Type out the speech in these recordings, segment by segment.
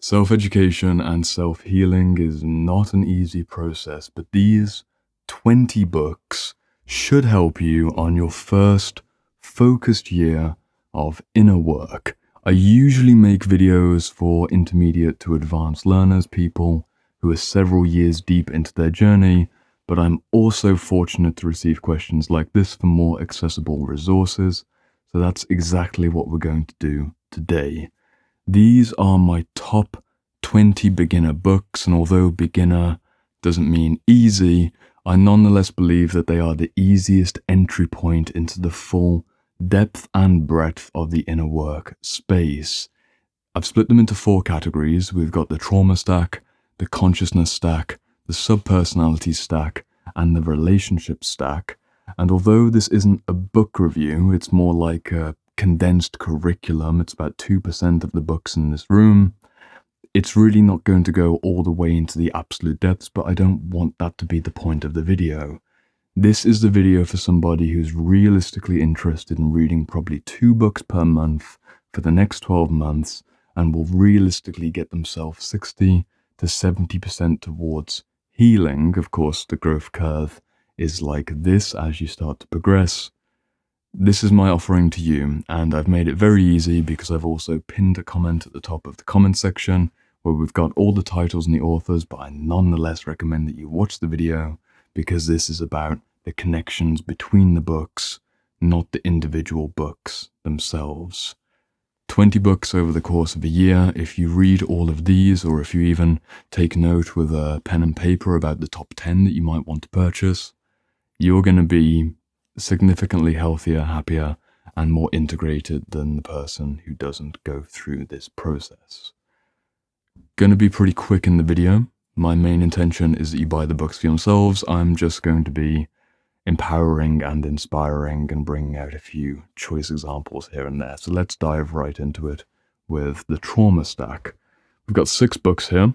Self-education and self-healing is not an easy process, but these 20 books should help you on your first focused year of inner work. I usually make videos for intermediate to advanced learners, people who are several years deep into their journey, but I'm also fortunate to receive questions like this for more accessible resources. So that's exactly what we're going to do today. These are my top 20 beginner books, and although beginner doesn't mean easy, I nonetheless believe that they are the easiest entry point into the full depth and breadth of the inner work space. I've split them into 4 categories. We've got the trauma stack, the consciousness stack, the subpersonality stack, and the relationship stack. And although this isn't a book review, it's more like a condensed curriculum. It's about 2% of the books in this room. It's really not going to go all the way into the absolute depths, but I don't want that to be the point of the video. This is the video for somebody who's realistically interested in reading probably 2 books per month for the next 12 months and will realistically get themselves 60 to 70% towards healing. Of course, the growth curve is like this as you start to progress. This is my offering to you, and I've made it very easy because I've also pinned a comment at the top of the comment section where we've got all the titles and the authors, but I nonetheless recommend that you watch the video because this is about the connections between the books, not the individual books themselves. 20 books over the course of a year. If you read all of these, or if you even take note with a pen and paper about the top 10 that you might want to purchase, you're going to be significantly healthier, happier, and more integrated than the person who doesn't go through this process. Going to be pretty quick in the video. My main intention is that you buy the books for yourselves. I'm just going to be empowering and inspiring and bringing out a few choice examples here and there. So let's dive right into it with the trauma stack. We've got 6 books here.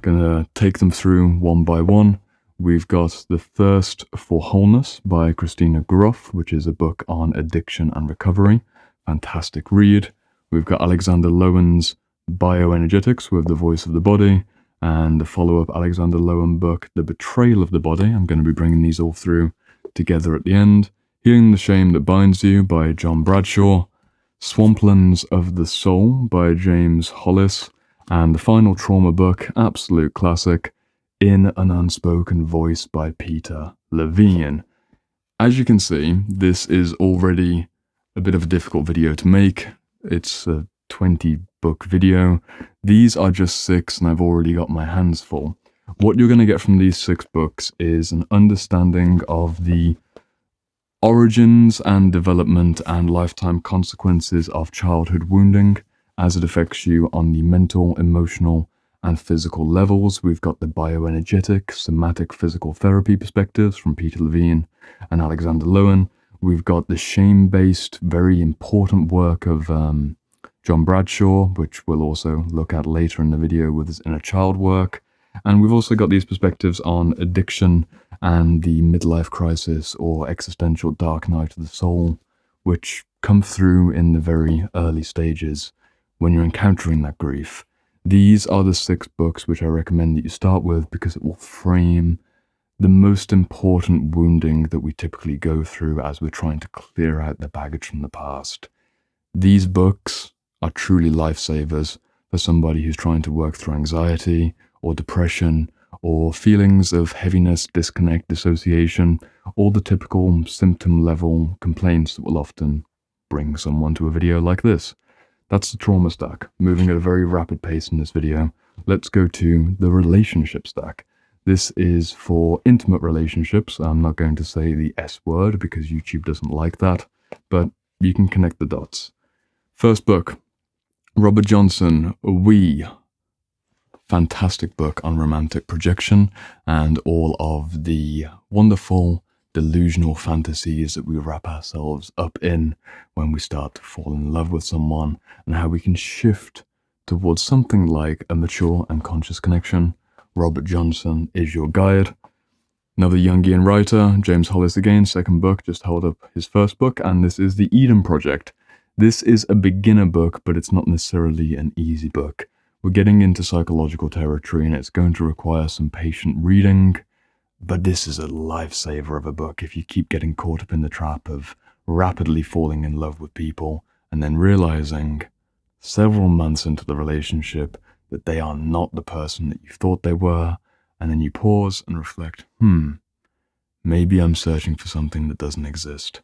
Going to take them through one by one. We've got The Thirst for Wholeness by Christina Groff, which is a book on addiction and recovery. Fantastic read. We've got Alexander Lowen's Bioenergetics with the Voice of the Body, and the follow-up Alexander Lowen book, The Betrayal of the Body. I'm going to be bringing these all through together at the end. Healing the Shame That Binds You by John Bradshaw. Swamplands of the Soul by James Hollis. And the final trauma book, absolute classic, In an Unspoken Voice by Peter Levine. As you can see, this is already a bit of a difficult video to make. It's a 20 book video. These are just 6 and I've already got my hands full. What you're going to get from these 6 books is an understanding of the origins and development and lifetime consequences of childhood wounding as it affects you on the mental, emotional, and physical levels. We've got the bioenergetic, somatic physical therapy perspectives from Peter Levine and Alexander Lowen. We've got the shame-based, very important work of John Bradshaw, which we'll also look at later in the video with his inner child work. And we've also got these perspectives on addiction and the midlife crisis or existential dark night of the soul, which come through in the very early stages when you're encountering that grief. These are the 6 books which I recommend that you start with because it will frame the most important wounding that we typically go through as we're trying to clear out the baggage from the past. These books are truly lifesavers for somebody who's trying to work through anxiety or depression or feelings of heaviness, disconnect, dissociation, all the typical symptom level complaints that will often bring someone to a video like this. That's the trauma stack. Moving at a very rapid pace in this video, let's go to the relationship stack. This is for intimate relationships. I'm not going to say the S word because YouTube doesn't like that, but you can connect the dots. First book, Robert Johnson, We. Fantastic book on romantic projection and all of the wonderful delusional fantasies that we wrap ourselves up in when we start to fall in love with someone, and how we can shift towards something like a mature and conscious connection. Robert Johnson is your guide. Another Jungian writer, James Hollis again, second book, just held up his first book, and this is The Eden Project. This is a beginner book, but it's not necessarily an easy book. We're getting into psychological territory and it's going to require some patient reading, but this is a lifesaver of a book if you keep getting caught up in the trap of rapidly falling in love with people and then realizing several months into the relationship that they are not the person that you thought they were, and then you pause and reflect, maybe I'm searching for something that doesn't exist.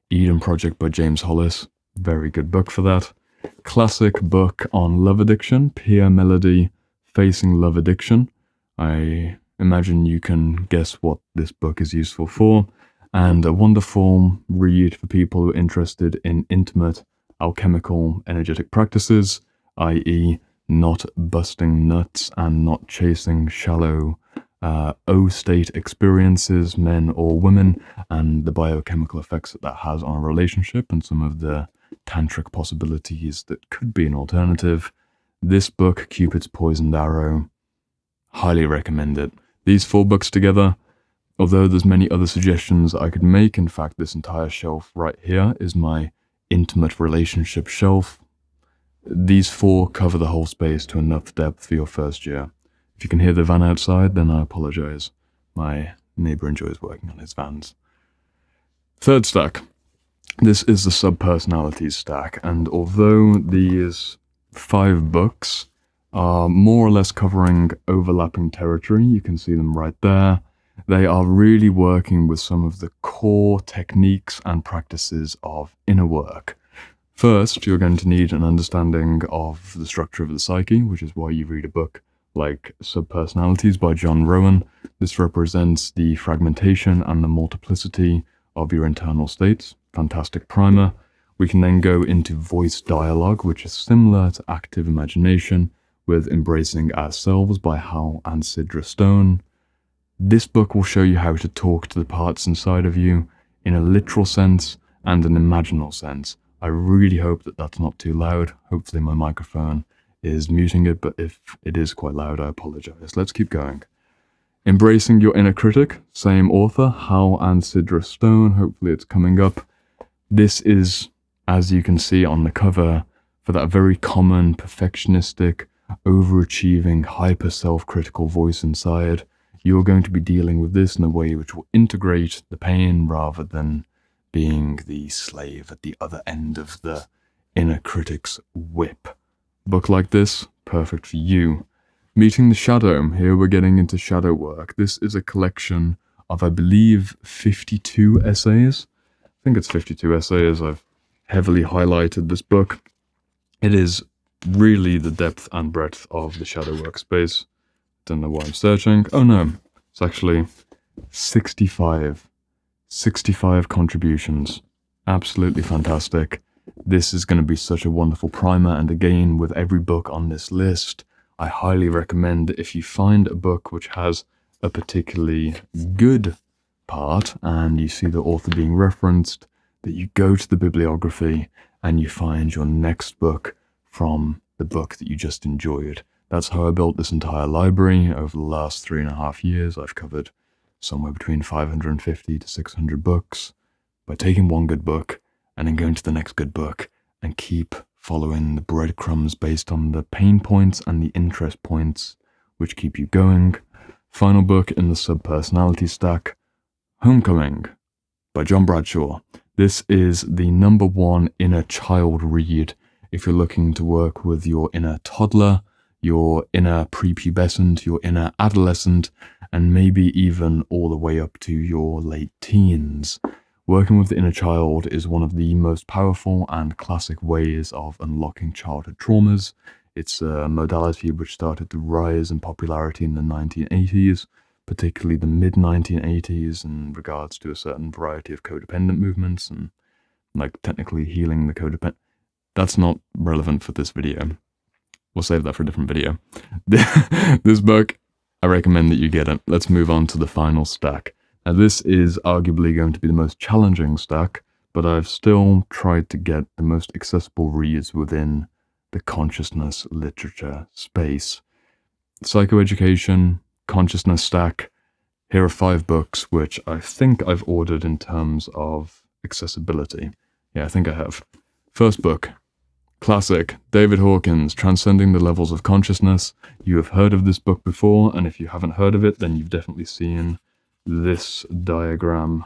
Eden Project by James Hollis, very good book for that. Classic book on love addiction, Pia Melody, Facing Love Addiction. I imagine you can guess what this book is useful for, and a wonderful read for people who are interested in intimate, alchemical, energetic practices, i.e. not busting nuts and not chasing shallow O-state experiences, men or women, and the biochemical effects that has on a relationship and some of the tantric possibilities that could be an alternative. This book, Cupid's Poisoned Arrow, highly recommend it. These 4 books together, although there's many other suggestions I could make, in fact this entire shelf right here is my intimate relationship shelf. These 4 cover the whole space to enough depth for your first year. If you can hear the van outside, then I apologize. My neighbor enjoys working on his vans. Third stack. This is the subpersonalities stack, and although these 5 books are more or less covering overlapping territory, you can see them right there, they are really working with some of the core techniques and practices of inner work. First, you're going to need an understanding of the structure of the psyche, which is why you read a book like Subpersonalities by John Rowan. This represents the fragmentation and the multiplicity of your internal states. Fantastic primer. We can then go into voice dialogue, which is similar to active imagination, with Embracing Ourselves by Hal and Sidra Stone. This book will show you how to talk to the parts inside of you in a literal sense and an imaginal sense. I really hope that that's not too loud. Hopefully my microphone is muting it, but if it is quite loud, I apologize. Let's keep going. Embracing Your Inner Critic, same author, Hal and Sidra Stone. Hopefully it's coming up. This is, as you can see on the cover, for that very common, perfectionistic, overachieving, hyper self-critical voice inside. You're going to be dealing with this in a way which will integrate the pain rather than being the slave at the other end of the inner critic's whip. Book like this, perfect for you. Meeting the Shadow. Here we're getting into shadow work. This is a collection of, I believe, 52 essays. I think it's 52 essays. I've heavily highlighted this book. It is really the depth and breadth of the shadow workspace. Don't know why I'm searching. Oh no, it's actually 65 contributions. Absolutely fantastic. This is going to be such a wonderful primer, and again, with every book on this list, I highly recommend that if you find a book which has a particularly good part and you see the author being referenced, that you go to the bibliography and you find your next book from the book that you just enjoyed. That's how I built this entire library. Over the last 3.5 years, I've covered somewhere between 550 to 600 books by taking one good book and then going to the next good book and keep following the breadcrumbs based on the pain points and the interest points which keep you going. Final book in the subpersonality stack, Homecoming by John Bradshaw. This is the #1 inner child read if you're looking to work with your inner toddler, your inner prepubescent, your inner adolescent, and maybe even all the way up to your late teens. Working with the inner child is one of the most powerful and classic ways of unlocking childhood traumas. It's a modality which started to rise in popularity in the 1980s, particularly the mid-1980s, in regards to a certain variety of codependent movements and like technically healing the codependent. That's not relevant for this video. We'll save that for a different video. This book, I recommend that you get it. Let's move on to the final stack. Now this is arguably going to be the most challenging stack, but I've still tried to get the most accessible reads within the consciousness literature space. Psychoeducation, consciousness stack. Here are 5 books which I think I've ordered in terms of accessibility. Yeah, I think I have. First book, Classic. David Hawkins, Transcending the Levels of Consciousness. You have heard of this book before, and if you haven't heard of it, then you've definitely seen this diagram,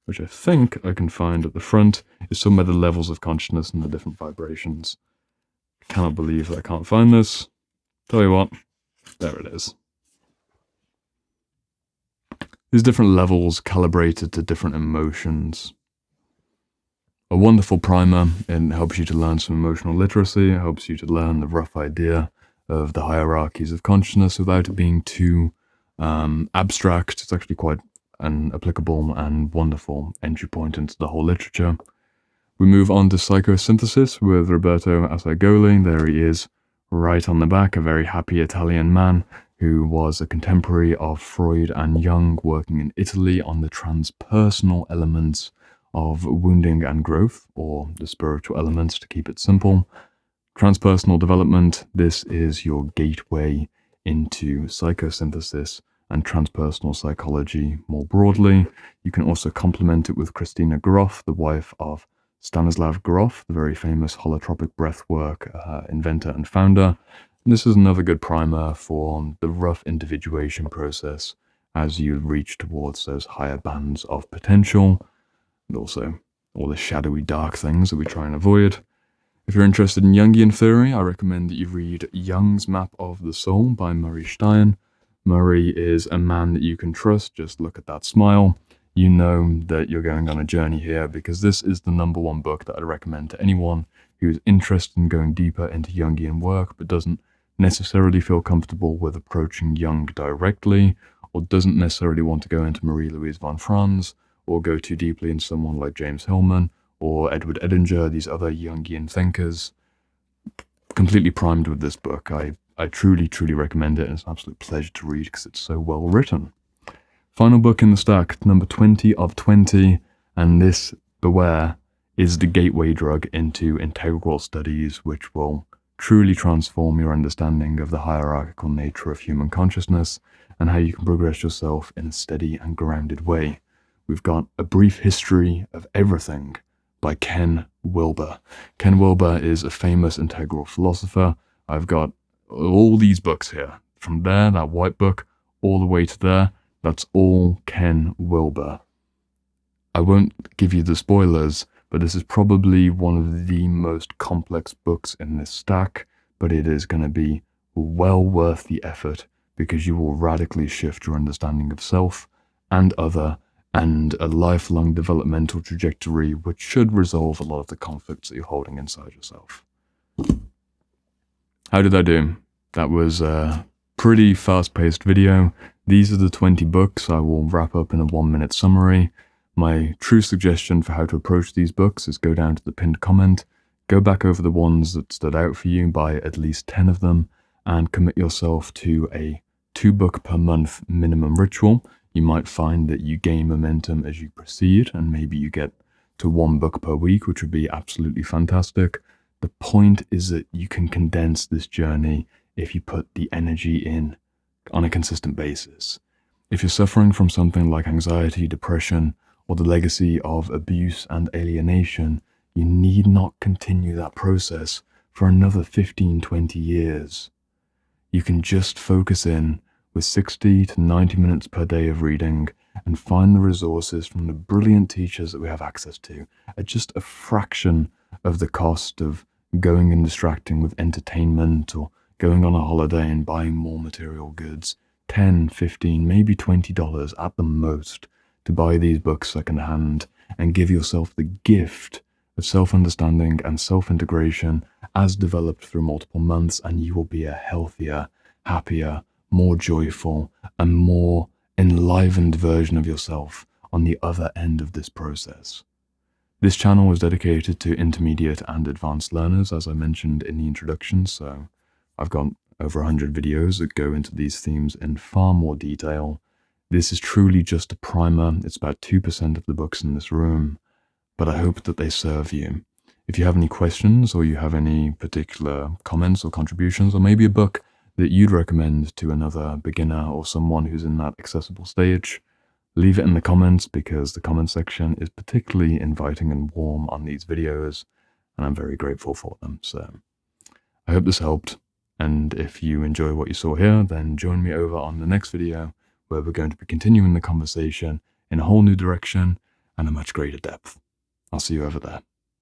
which I think I can find at the front, is somewhere the levels of consciousness and the different vibrations. I cannot believe that I can't find this. Tell you what, there it is. These different levels calibrated to different emotions. A wonderful primer. It helps you to learn some emotional literacy. It helps you to learn the rough idea of the hierarchies of consciousness without it being too abstract. It's actually quite an applicable and wonderful entry point into the whole literature. We move on to Psychosynthesis with Roberto Assagoli. There he is, right on the back, a very happy Italian man who was a contemporary of Freud and Jung, working in Italy on the transpersonal elements of wounding and growth, or the spiritual elements to keep it simple. Transpersonal development, this is your gateway into psychosynthesis and transpersonal psychology more broadly. You can also complement it with Christina Grof, the wife of Stanislav Grof, the very famous holotropic breathwork inventor and founder. And this is another good primer for the rough individuation process as you reach towards those higher bands of potential, and also all the shadowy dark things that we try and avoid. If you're interested in Jungian theory, I recommend that you read Jung's Map of the Soul by Murray Stein. Murray is a man that you can trust. Just look at that smile. You know that you're going on a journey here, because this is the #1 book that I'd recommend to anyone who is interested in going deeper into Jungian work but doesn't necessarily feel comfortable with approaching Jung directly, or doesn't necessarily want to go into Marie-Louise von Franz, or go too deeply in someone like James Hillman or Edward Edinger, these other Jungian thinkers. Completely primed with this book. I truly, truly recommend it, and it's an absolute pleasure to read because it's so well written. Final book in the stack, number 20 of 20, and this, beware, is the gateway drug into integral studies, which will truly transform your understanding of the hierarchical nature of human consciousness and how you can progress yourself in a steady and grounded way. We've got A Brief History of Everything by Ken Wilber. Ken Wilber is a famous integral philosopher. I've got all these books here. From there, that white book, all the way to there, that's all Ken Wilber. I won't give you the spoilers, but this is probably one of the most complex books in this stack, but it is going to be well worth the effort, because you will radically shift your understanding of self and other, and a lifelong developmental trajectory which should resolve a lot of the conflicts that you're holding inside yourself. How did I do? That was a pretty fast-paced video. These are the 20 books. I will wrap up in a 1-minute summary. My true suggestion for how to approach these books is go down to the pinned comment, go back over the ones that stood out for you, buy at least 10 of them, and commit yourself to a 2-book per month minimum ritual. You might find that you gain momentum as you proceed, and maybe you get to 1 book per week, which would be absolutely fantastic. The point is that you can condense this journey if you put the energy in on a consistent basis. If you're suffering from something like anxiety, depression, or the legacy of abuse and alienation, you need not continue that process for another 15-20 years. You can just focus in with 60 to 90 minutes per day of reading and find the resources from the brilliant teachers that we have access to at just a fraction of the cost of going and distracting with entertainment or going on a holiday and buying more material goods. $10, $15, maybe $20 at the most to buy these books secondhand and give yourself the gift of self-understanding and self-integration as developed through multiple months, and you will be a healthier, happier, more joyful, and more enlivened version of yourself on the other end of this process. This channel is dedicated to intermediate and advanced learners, as I mentioned in the introduction, so I've got over 100 videos that go into these themes in far more detail. This is truly just a primer. It's about 2% of the books in this room, but I hope that they serve you. If you have any questions, or you have any particular comments or contributions, or maybe a book that you'd recommend to another beginner or someone who's in that accessible stage, leave it in the comments, because the comment section is particularly inviting and warm on these videos, and I'm very grateful for them. So I hope this helped. And if you enjoy what you saw here, then join me over on the next video where we're going to be continuing the conversation in a whole new direction and a much greater depth. I'll see you over there.